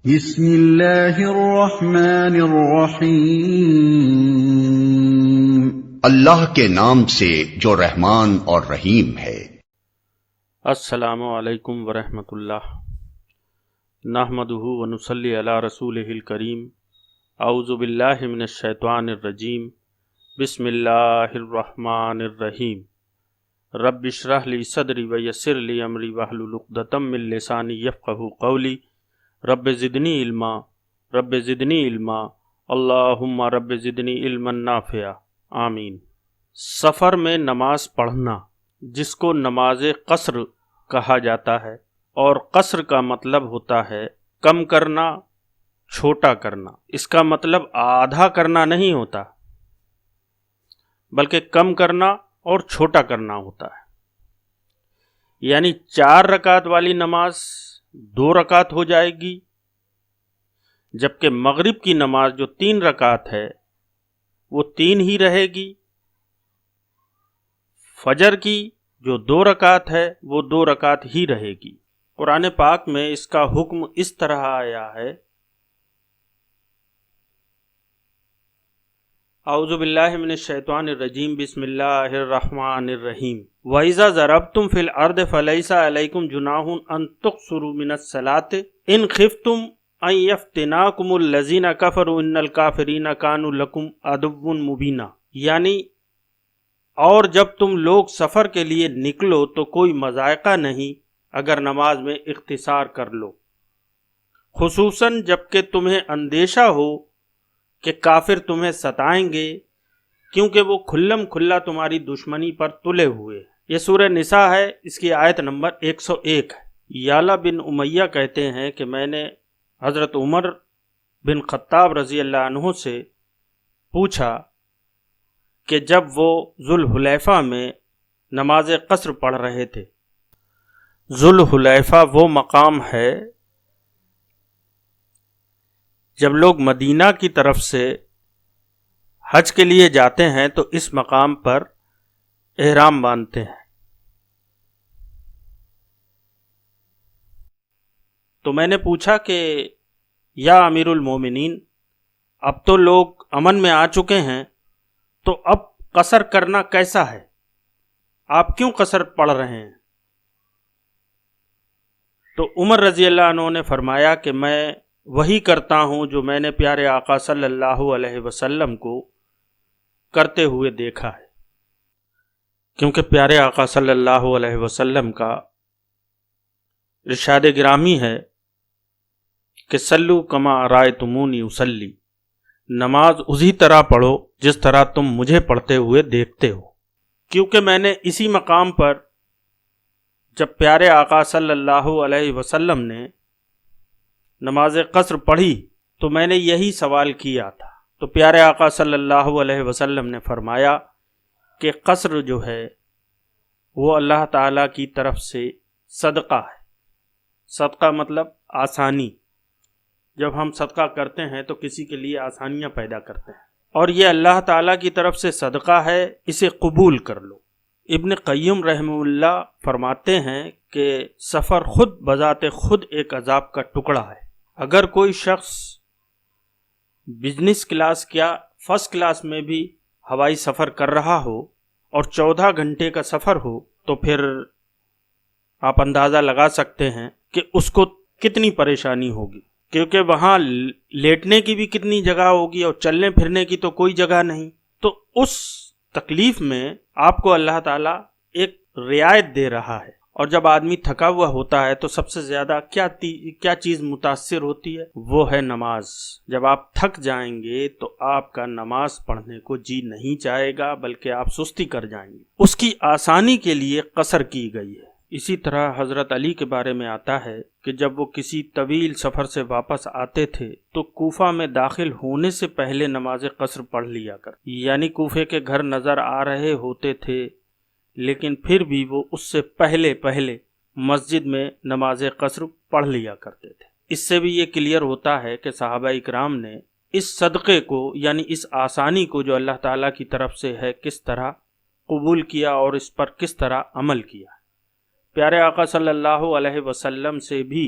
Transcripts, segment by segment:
بسم اللہ الرحمن الرحیم۔ اللہ کے نام سے جو رحمان اور رحیم ہے۔ السلام علیکم ورحمۃ اللہ، نحمدہ ونصلی علی رسولہ الکریم۔ اعوذ باللہ من الشیطان الرجیم، بسم اللہ الرحمن الرحیم۔ رب اشرح لی صدری ویسر لی امری واحلل عقدۃ من لسانی یفقہوا قولی۔ رب زدنی علما، رب زدنی علما، اللہم رب زدنی علما نافعا، آمین۔ سفر میں نماز پڑھنا، جس کو نماز قصر کہا جاتا ہے، اور قصر کا مطلب ہوتا ہے کم کرنا، چھوٹا کرنا۔ اس کا مطلب آدھا کرنا نہیں ہوتا، بلکہ کم کرنا اور چھوٹا کرنا ہوتا ہے۔ یعنی 4 رکعت والی نماز 2 رکعت ہو جائے گی، جبکہ مغرب کی نماز جو 3 رکعت ہے وہ 3 ہی رہے گی۔ فجر کی جو 2 رکعت ہے وہ 2 رکعت ہی رہے گی۔ قرآن پاک میں اس کا حکم اس طرح آیا ہے، اعوذ باللہ من الشیطان الرجیم، بسم اللہ الرحمن الرحیم۔ وَإِذَا ضَرَبْتُمْ فِي الْأَرْضِ فَلَيْسَ عَلَيْكُمْ جُنَاحٌ أَن تُقْصِرُوا مِنَ الصَّلَاةِ إِنْ خِفْتُمْ أَن يَفْتِنَاكُمُ الَّذِينَ كَفَرُوا إِنَّ الْكَافِرِينَ كَانُوا لَكُمْ عَدُوٌّ مُبِينًا۔ یعنی اور جب تم لوگ سفر کے لیے نکلو تو کوئی مضائقہ نہیں اگر نماز میں اختصار کر لو، خصوصاً جب کہ تمہیں اندیشہ ہو کہ کافر تمہیں ستائیں گے، کیونکہ وہ کھلم کھلا تمہاری دشمنی پر تلے ہوئے۔ یہ سورہ نساء ہے، اس کی آیت نمبر 101 ہے۔ یعلا بن امیہ کہتے ہیں کہ میں نے حضرت عمر بن خطاب رضی اللہ عنہ سے پوچھا کہ جب وہ ذوالحلیفہ میں نماز قصر پڑھ رہے تھے۔ ذوالحلیفہ وہ مقام ہے جب لوگ مدینہ کی طرف سے حج کے لیے جاتے ہیں تو اس مقام پر احرام باندھتے ہیں۔ تو میں نے پوچھا کہ یا امیر المومنین، اب تو لوگ امن میں آ چکے ہیں، تو اب قصر کرنا کیسا ہے؟ آپ کیوں قصر پڑھ رہے ہیں؟ تو عمر رضی اللہ عنہ نے فرمایا کہ میں وہی کرتا ہوں جو میں نے پیارے آقا صلی اللہ علیہ وسلم کو کرتے ہوئے دیکھا ہے، کیونکہ پیارے آقا صلی اللہ علیہ وسلم کا ارشاد گرامی ہے کہ سلو کما رأیتمونی اصلی، نماز اسی طرح پڑھو جس طرح تم مجھے پڑھتے ہوئے دیکھتے ہو۔ کیونکہ میں نے اسی مقام پر جب پیارے آقا صلی اللہ علیہ وسلم نے نماز قصر پڑھی تو میں نے یہی سوال کیا تھا، تو پیارے آقا صلی اللہ علیہ وسلم نے فرمایا کہ قصر جو ہے وہ اللہ تعالیٰ کی طرف سے صدقہ ہے۔ صدقہ مطلب آسانی، جب ہم صدقہ کرتے ہیں تو کسی کے لیے آسانیاں پیدا کرتے ہیں، اور یہ اللہ تعالیٰ کی طرف سے صدقہ ہے، اسے قبول کر لو۔ ابن قیم رحمہ اللہ فرماتے ہیں کہ سفر خود بذات خود ایک عذاب کا ٹکڑا ہے۔ اگر کوئی شخص بزنس کلاس یا فرسٹ کلاس میں بھی ہوائی سفر کر رہا ہو اور 14 گھنٹے کا سفر ہو تو پھر آپ اندازہ لگا سکتے ہیں کہ اس کو کتنی پریشانی ہوگی، کیونکہ وہاں لیٹنے کی بھی کتنی جگہ ہوگی اور چلنے پھرنے کی تو کوئی جگہ نہیں۔ تو اس تکلیف میں آپ کو اللہ تعالیٰ ایک رعایت دے رہا ہے، اور جب آدمی تھکا ہوا ہوتا ہے تو سب سے زیادہ کیا چیز متاثر ہوتی ہے؟ وہ ہے نماز۔ جب آپ تھک جائیں گے تو آپ کا نماز پڑھنے کو جی نہیں چاہے گا، بلکہ آپ سستی کر جائیں گے۔ اس کی آسانی کے لیے قصر کی گئی ہے۔ اسی طرح حضرت علی کے بارے میں آتا ہے کہ جب وہ کسی طویل سفر سے واپس آتے تھے تو کوفہ میں داخل ہونے سے پہلے نماز قصر پڑھ لیا کر، یعنی کوفے کے گھر نظر آ رہے ہوتے تھے لیکن پھر بھی وہ اس سے پہلے مسجد میں نماز قصر پڑھ لیا کرتے تھے۔ اس سے بھی یہ کلیئر ہوتا ہے کہ صحابہ اکرام نے اس صدقے کو، یعنی اس آسانی کو جو اللہ تعالیٰ کی طرف سے ہے، کس طرح قبول کیا اور اس پر کس طرح عمل کیا۔ پیارے آقا صلی اللہ علیہ وسلم سے بھی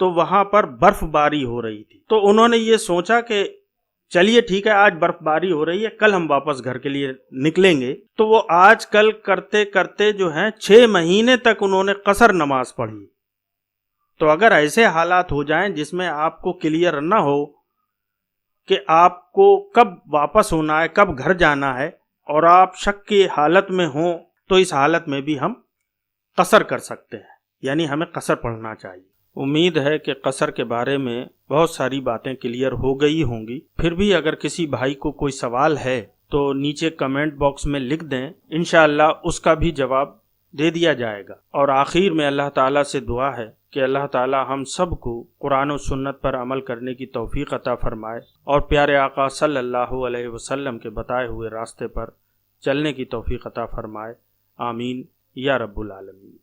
تو وہاں پر برف باری ہو رہی تھی، تو انہوں نے یہ سوچا کہ چلیے ٹھیک ہے، آج برف باری ہو رہی ہے، کل ہم واپس گھر کے لیے نکلیں گے۔ تو وہ آج کل کرتے کرتے جو ہیں 6 مہینے تک انہوں نے قصر نماز پڑھی۔ تو اگر ایسے حالات ہو جائیں جس میں آپ کو کلیئر نہ ہو کہ آپ کو کب واپس ہونا ہے، کب گھر جانا ہے، اور آپ شک کی حالت میں ہوں، تو اس حالت میں بھی ہم قصر کر سکتے ہیں، یعنی ہمیں قصر پڑھنا چاہیے۔ امید ہے کہ قصر کے بارے میں بہت ساری باتیں کلیئر ہو گئی ہوں گی۔ پھر بھی اگر کسی بھائی کو کوئی سوال ہے تو نیچے کمنٹ باکس میں لکھ دیں، انشاءاللہ اس کا بھی جواب دے دیا جائے گا۔ اور آخر میں اللہ تعالیٰ سے دعا ہے کہ اللہ تعالیٰ ہم سب کو قرآن و سنت پر عمل کرنے کی توفیق عطا فرمائے، اور پیارے آقا صلی اللہ علیہ وسلم کے بتائے ہوئے راستے پر چلنے کی توفیق عطا فرمائے۔ آمین یا رب العالمین۔